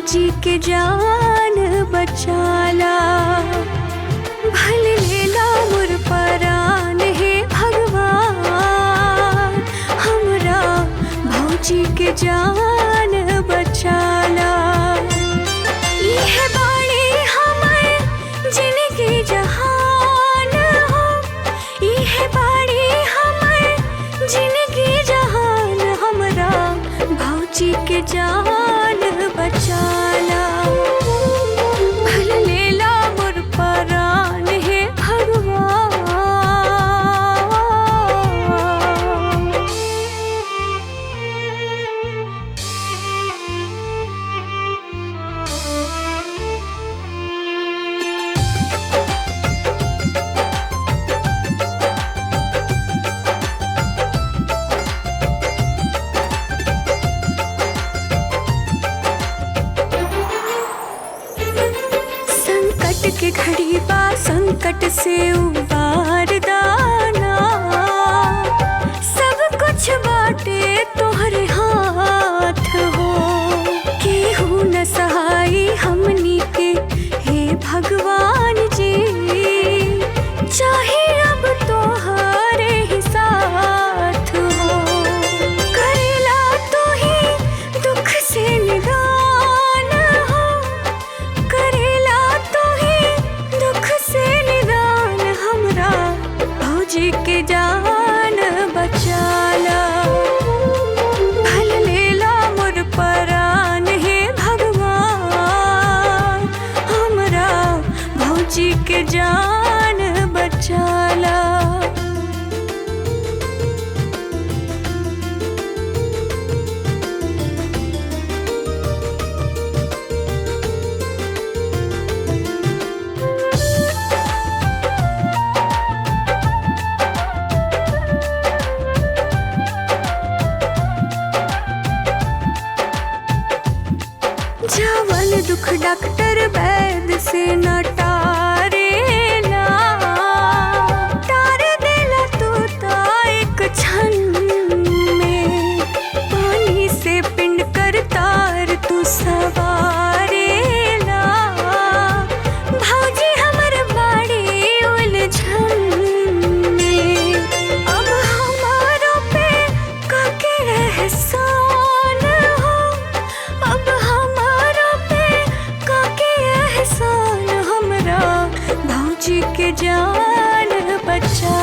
भौजी के जान बचाला। भल लेला मोर परान हे भगवान, हमरा भौजी के जान बचाला। इहे बाड़ी हमर जिनगी जहान हो, इहे बाड़ी हमर जिनगी जहान, हमरा भौजी के जान बचाला। भल लेला मोर परान हे भगवान। संकट के घड़ी बा संकट से उबार दाना, सब कुछ बाटे तोहरे हाथ हो। केहू न सहाई हमनी के हे भगवान जी, चाहे अब तोहरे ही साथ हो। करेला तो ही दुख से निदान हो, करेला तो ही दुख से निदान, हमरा भौजी के जान बचाला। भल लेला मोर परान हे भगवान, हमरा भौजी के जान बचाला। जवन दुख डॉक्टर वैद से न टारेला, टार देला तू ता एक क्षण में। पानी से पिंड कर तार तू सवारेला, भौजी हमर बाड़ी उलझन में। अब हमारो पे काके एहसान हो, अब हमारो पे काके एहसान, हमरा भौजी के जान बचा।